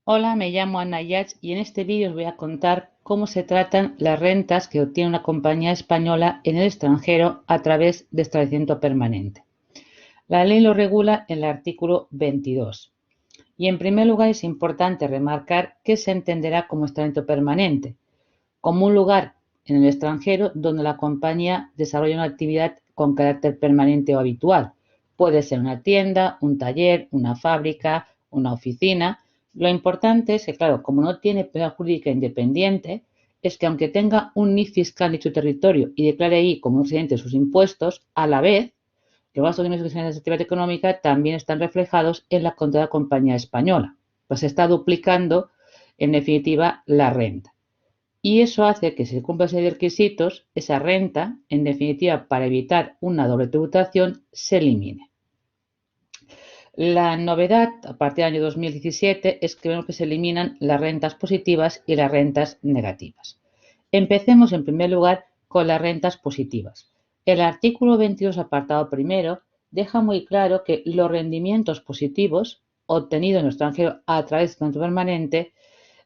Hola, me llamo Ana Yach y en este vídeo os voy a contar cómo se tratan las rentas que obtiene una compañía española en el extranjero a través de establecimiento permanente. La ley lo regula en el artículo 22. Y en primer lugar es importante remarcar que se entenderá como establecimiento permanente, como un lugar en el extranjero donde la compañía desarrolla una actividad con carácter permanente o habitual. Puede ser una tienda, un taller, una fábrica, una oficina. Lo importante es que, claro, como no tiene personalidad jurídica independiente, es que aunque tenga un NIF fiscal en dicho territorio y declare ahí como un residente sus impuestos, a la vez, los gastos de ingresos de actividad económica también están reflejados en la contra de la compañía española. Pues se está duplicando, en definitiva, la renta. Y eso hace que si se cumplan ese requisitos, esa renta, en definitiva, para evitar una doble tributación, se elimine. La novedad a partir del año 2017 es que vemos que se eliminan las rentas positivas y las rentas negativas. Empecemos en primer lugar con las rentas positivas. El artículo 22, apartado primero, deja muy claro que los rendimientos positivos obtenidos en el extranjero a través de contrato permanente,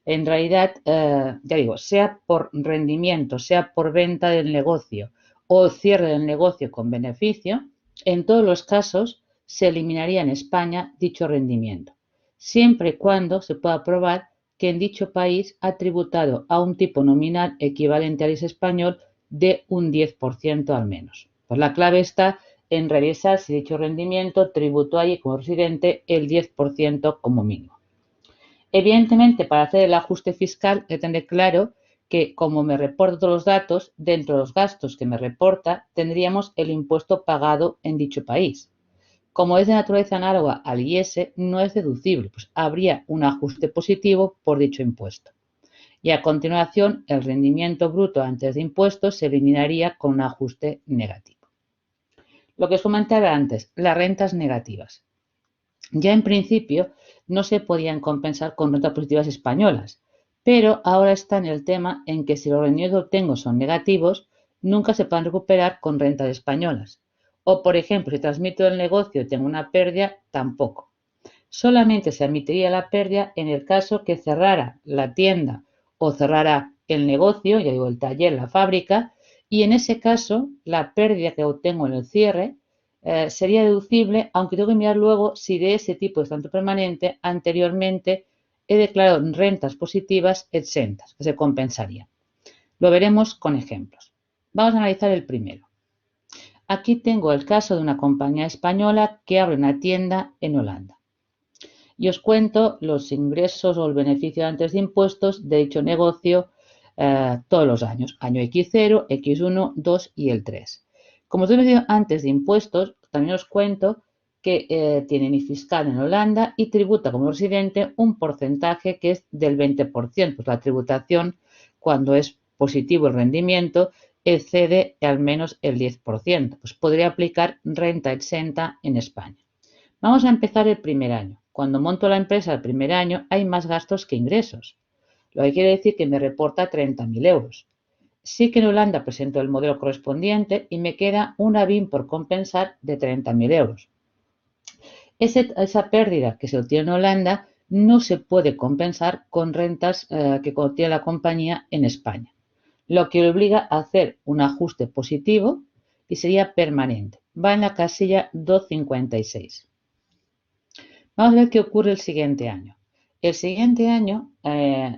en realidad, ya digo, sea por rendimiento, sea por venta del negocio o cierre del negocio con beneficio, en todos los casos se eliminaría en España dicho rendimiento, siempre y cuando se pueda probar que en dicho país ha tributado a un tipo nominal equivalente al IS español de un 10% al menos. Pues la clave está en revisar si dicho rendimiento tributó allí como residente el 10% como mínimo. Evidentemente, para hacer el ajuste fiscal, he de tener claro que, como me reporta todos los datos, dentro de los gastos que me reporta, tendríamos el impuesto pagado en dicho país. Como es de naturaleza análoga al IS, no es deducible, pues habría un ajuste positivo por dicho impuesto. Y a continuación, el rendimiento bruto antes de impuestos se eliminaría con un ajuste negativo. Lo que os comentaba antes, las rentas negativas. Ya en principio no se podían compensar con rentas positivas españolas, pero ahora está en el tema en que si los rendimientos que obtengo son negativos, nunca se pueden recuperar con rentas españolas. O, por ejemplo, si transmito el negocio y tengo una pérdida, tampoco. Solamente se admitiría la pérdida en el caso que cerrara la tienda o cerrara el negocio, ya digo, el taller, la fábrica, y en ese caso la pérdida que obtengo en el cierre sería deducible, aunque tengo que mirar luego si de ese tipo de estante permanente anteriormente he declarado rentas positivas exentas, que se compensarían. Lo veremos con ejemplos. Vamos a analizar el primero. Aquí tengo el caso de una compañía española que abre una tienda en Holanda. Y os cuento los ingresos o el beneficio antes de impuestos de dicho negocio todos los años. Año X0, X1, 2 y el 3. Como os he dicho antes de impuestos, también os cuento que tiene ni fiscal en Holanda y tributa como residente un porcentaje que es del 20%. Pues la tributación, cuando es positivo el rendimiento, excede al menos el 10%. Pues podría aplicar renta exenta en España. Vamos a empezar el primer año. Cuando monto la empresa el primer año hay más gastos que ingresos, lo que quiere decir que me reporta 30.000 euros. Sí que en Holanda presento el modelo correspondiente y me queda una BIM por compensar de 30.000 euros. Esa pérdida que se obtiene en Holanda no se puede compensar con rentas que contiene la compañía en España, lo que obliga a hacer un ajuste positivo y sería permanente. Va en la casilla 256. Vamos a ver qué ocurre el siguiente año. El siguiente año,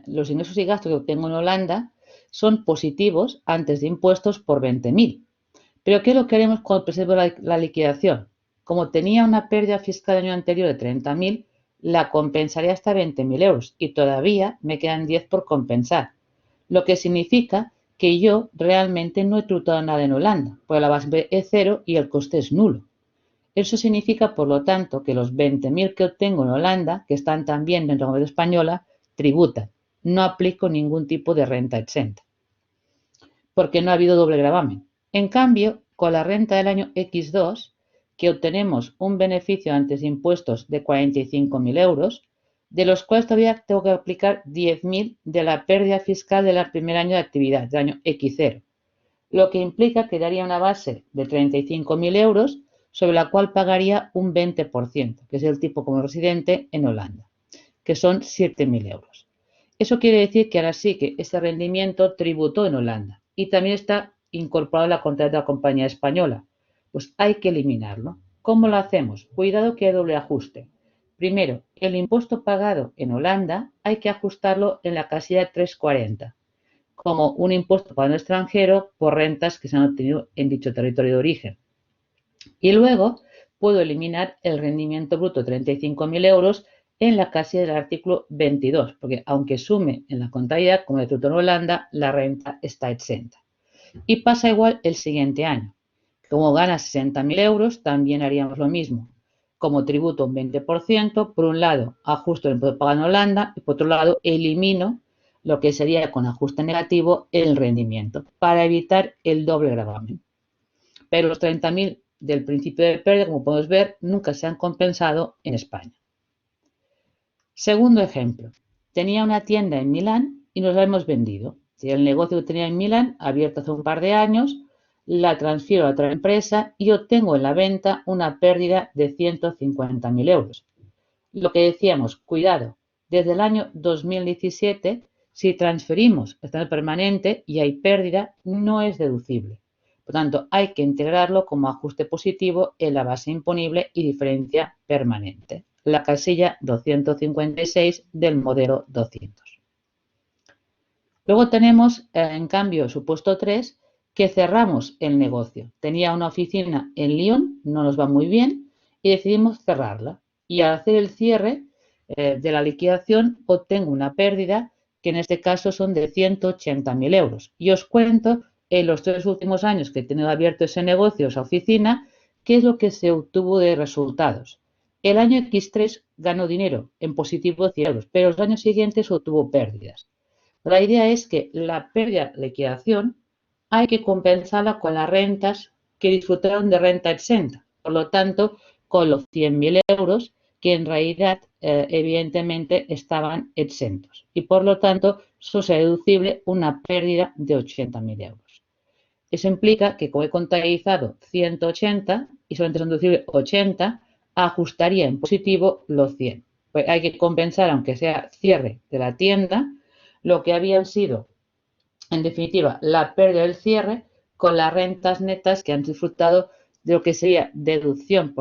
los ingresos y gastos que obtengo en Holanda son positivos antes de impuestos por 20.000. Pero ¿qué es lo que haremos cuando presento la liquidación? Como tenía una pérdida fiscal el año anterior de 30.000, la compensaré hasta 20.000 euros y todavía me quedan 10 por compensar. Lo que significa que yo realmente no he tributado nada en Holanda, porque la base es cero y el coste es nulo. Eso significa, por lo tanto, que los 20.000 que obtengo en Holanda, que están también dentro de la comunidad española, tributan. No aplico ningún tipo de renta exenta, porque no ha habido doble gravamen. En cambio, con la renta del año X2, que obtenemos un beneficio antes de impuestos de 45.000 euros, de los cuales todavía tengo que aplicar 10.000 de la pérdida fiscal del primer año de actividad, del año X0, lo que implica que daría una base de 35.000 euros sobre la cual pagaría un 20%, que es el tipo como residente en Holanda. que son 7.000 euros. Eso quiere decir que ahora sí que ese rendimiento tributó en Holanda y también está incorporado en la contabilidad de la compañía española. Pues hay que eliminarlo. ¿Cómo lo hacemos? Cuidado que hay doble ajuste. Primero, el impuesto pagado en Holanda hay que ajustarlo en la casilla 340, como un impuesto pagado en extranjero por rentas que se han obtenido en dicho territorio de origen. Y luego puedo eliminar el rendimiento bruto de 35.000 euros en la casilla del artículo 22, porque aunque sume en la contabilidad, como de en Holanda, la renta está exenta. Y pasa igual el siguiente año. Como gana 60.000 euros, también haríamos lo mismo. Como tributo un 20%, por un lado ajusto el impuesto pagado en Holanda y por otro lado elimino lo que sería con ajuste negativo el rendimiento para evitar el doble gravamen. Pero los 30.000 del principio de pérdida, como podemos ver, nunca se han compensado en España. Segundo ejemplo, tenía una tienda en Milán y nos la hemos vendido. El negocio que tenía en Milán, abierto hace un par de años, la transfiero a otra empresa y obtengo en la venta una pérdida de 150.000 euros. Lo que decíamos, cuidado, desde el año 2017, si transferimos estado permanente y hay pérdida, no es deducible. Por tanto, hay que integrarlo como ajuste positivo en la base imponible y diferencia permanente, la casilla 256 del modelo 200. Luego tenemos, en cambio, supuesto 3, que cerramos el negocio. Tenía una oficina en Lyon, no nos va muy bien, y decidimos cerrarla. Y al hacer el cierre de la liquidación, obtengo una pérdida que en este caso son de 180.000 euros. Y os cuento en los 3 últimos años que he tenido abierto ese negocio, esa oficina, qué es lo que se obtuvo de resultados. El año X3 ganó dinero en positivo de 100 euros, pero los años siguientes obtuvo pérdidas. La idea es que la pérdida de liquidación hay que compensarla con las rentas que disfrutaron de renta exenta. Por lo tanto, con los 100.000 euros que en realidad evidentemente estaban exentos. Y por lo tanto, eso es deducible una pérdida de 80.000 euros. Eso implica que como he contabilizado 180 y solamente son deducibles 80, ajustaría en positivo los 100. Pues hay que compensar, aunque sea cierre de la tienda, lo que habían sido, en definitiva, la pérdida del cierre con las rentas netas que han disfrutado de lo que sería deducción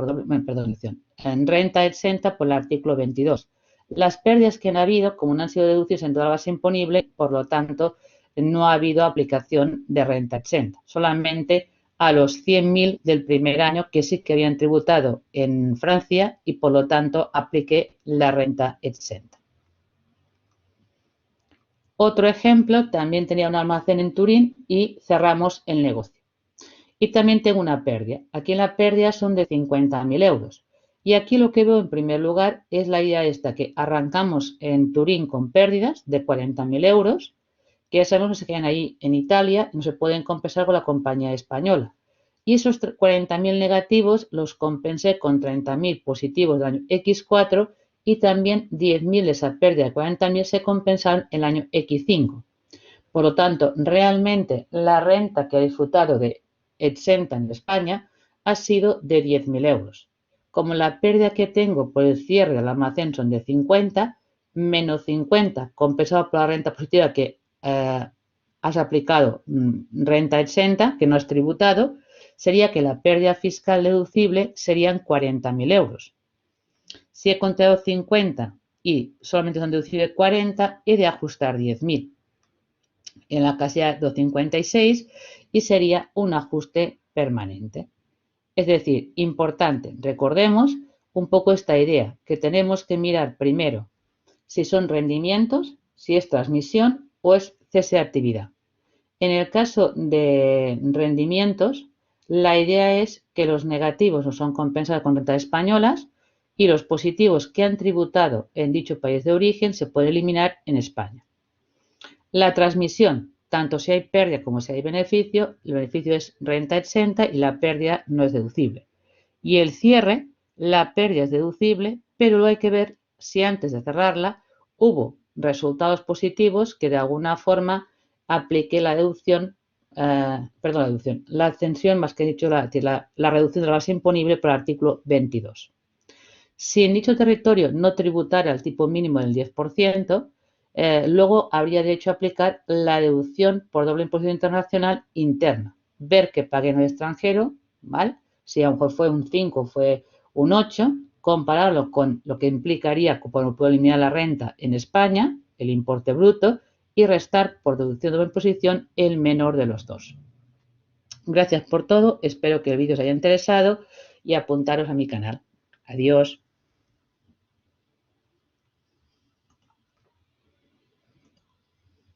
en renta exenta por el artículo 22. Las pérdidas que han habido, como no han sido deducidas en toda la base imponible, por lo tanto, no ha habido aplicación de renta exenta. Solamente a los 100.000 del primer año que sí que habían tributado en Francia y, por lo tanto, apliqué la renta exenta. Otro ejemplo, también tenía un almacén en Turín y cerramos el negocio. Y también tengo una pérdida. Aquí la pérdida son de 50.000 euros. Y aquí lo que veo en primer lugar es la idea esta, que arrancamos en Turín con pérdidas de 40.000 euros, que ya sabemos que se quedan ahí en Italia y no se pueden compensar con la compañía española. Y esos 40.000 negativos los compensé con 30.000 positivos del año X4 y también 10.000 de esa pérdida de 40.000 se compensaron en el año X5. Por lo tanto, realmente la renta que he disfrutado de exenta en España ha sido de 10.000 euros. Como la pérdida que tengo por el cierre del almacén son de 50, menos 50 compensado por la renta positiva que has aplicado renta exenta, que no has tributado, sería que la pérdida fiscal deducible serían 40.000 euros. Si he contado 50 y solamente son deducibles 40, he de ajustar 10.000 en la casilla 256 y sería un ajuste permanente. Es decir, importante, recordemos un poco esta idea, que tenemos que mirar primero si son rendimientos, si es transmisión o es cese de actividad. En el caso de rendimientos, la idea es que los negativos no son compensados con rentas españolas y los positivos que han tributado en dicho país de origen se pueden eliminar en España. La transmisión, tanto si hay pérdida como si hay beneficio, el beneficio es renta exenta y la pérdida no es deducible. Y el cierre, la pérdida es deducible, pero luego hay que ver si antes de cerrarla hubo resultados positivos que de alguna forma apliqué la deducción, la exención, más que dicho, la reducción de la base imponible por el artículo 22. Si en dicho territorio no tributara el tipo mínimo del 10%, luego habría derecho a aplicar la deducción por doble imposición internacional interna. Ver que pague en el extranjero, ¿vale? Si a lo mejor fue un 5, fue un 8, compararlo con lo que implicaría cuando puedo eliminar la renta en España, el importe bruto, y restar por deducción de doble imposición el menor de los dos. Gracias por todo, espero que el vídeo os haya interesado y apuntaros a mi canal. Adiós.